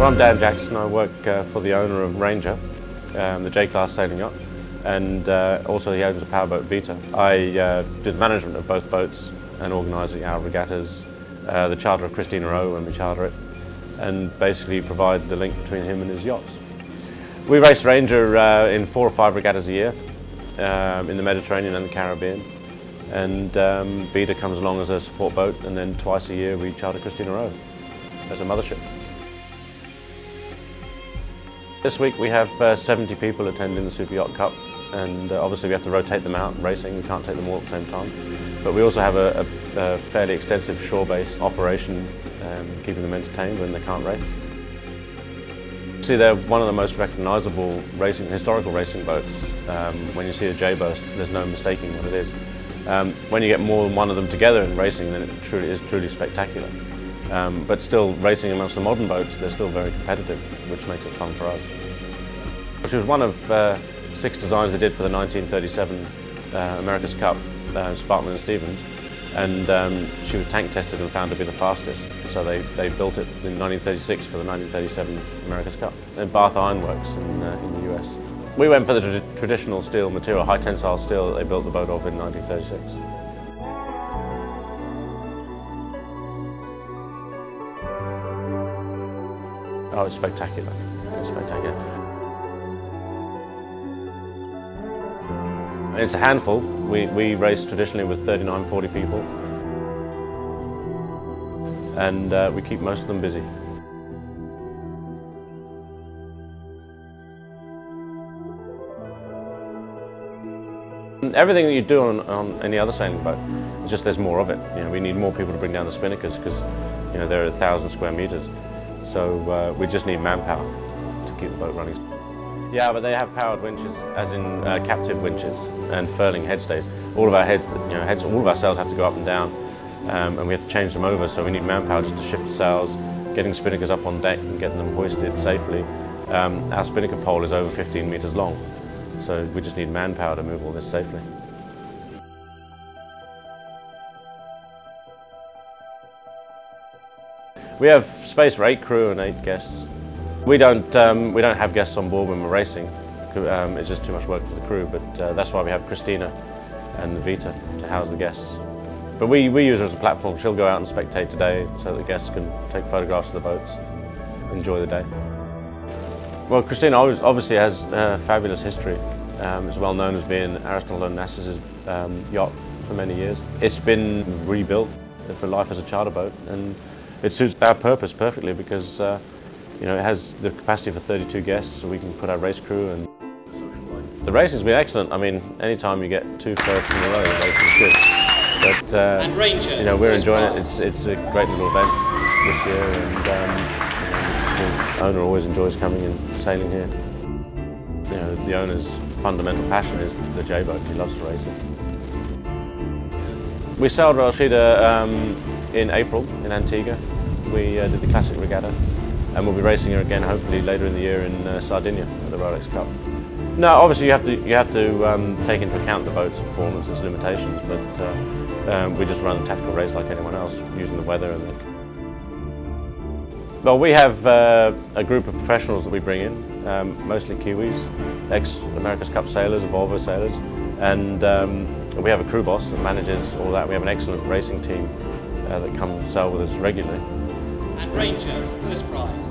Well, I'm Dan Jackson. I work for the owner of Ranger, the J-Class sailing yacht, and also he owns a powerboat Vita. I do the management of both boats and organise our regattas, the charter of Christina O when we charter it, and basically provide the link between him and his yachts. We race Ranger in 4 or 5 regattas a year in the Mediterranean and the Caribbean, and Vita comes along as a support boat, and then twice a year we charter Christina O as a mothership. This week we have 70 people attending the Super Yacht Cup, and obviously we have to rotate them out racing. We can't take them all at the same time. But we also have a fairly extensive shore-based operation, keeping them entertained when they can't race. See, they're one of the most recognisable historical racing boats. When you see a J-boat, there's no mistaking what it is. When you get more than one of them together in racing, then it is truly spectacular. But still, racing amongst the modern boats, they're still very competitive, which makes it fun for us. She was one of 6 designs they did for the 1937 America's Cup, Sparkman and Stevens, and she was tank tested and found to be the fastest. So they built it in 1936 for the 1937 America's Cup in Bath Iron Works in the US. We went for the traditional steel material, high tensile steel that they built the boat of in 1936. Oh, it's spectacular. It's spectacular. It's a handful. We race traditionally with 39, 40 people. And we keep most of them busy. Everything that you do on any other sailing boat, it's just there's more of it. You know, we need more people to bring down the spinnakers because, you know, they're 1,000 square meters. So we just need manpower to keep the boat running. Yeah, but they have powered winches, as in captive winches and furling headstays. All of our all of our sails have to go up and down, and we have to change them over. So we need manpower just to shift the sails, getting spinnakers up on deck and getting them hoisted safely. Our spinnaker pole is over 15 meters long, so we just need manpower to move all this safely. We have space for 8 crew and 8 guests. We don't have guests on board when we're racing. It's just too much work for the crew, but that's why we have Christina and the Vita to house the guests. But we use her as a platform. She'll go out and spectate today so that the guests can take photographs of the boats, enjoy the day. Well, Christina obviously has a fabulous history. It's well known as being Aristotle Onassis' yacht for many years. It's been rebuilt for life as a charter boat, and it suits our purpose perfectly because you know, it has the capacity for 32 guests, so we can put our race crew and the racing's been excellent. I mean, anytime you get 2 firsts in a row, the racing's good. But Ranger, you know, we're enjoying it. It's a great little event this year, and the owner always enjoys coming and sailing here. You know, the owner's fundamental passion is the J-boat. He loves to race it. We sailed Rashida in April in Antigua. We did the Classic Regatta, and we'll be racing her again hopefully later in the year in Sardinia at the Rolex Cup. No, obviously you have to take into account the boat's performance and its limitations, but we just run a tactical race like anyone else, using the weather and Well, we have a group of professionals that we bring in, mostly Kiwis, ex-America's Cup sailors, Volvo sailors, and we have a crew boss that manages all that. We have an excellent racing team that come and sail with us regularly. And Ranger, first prize.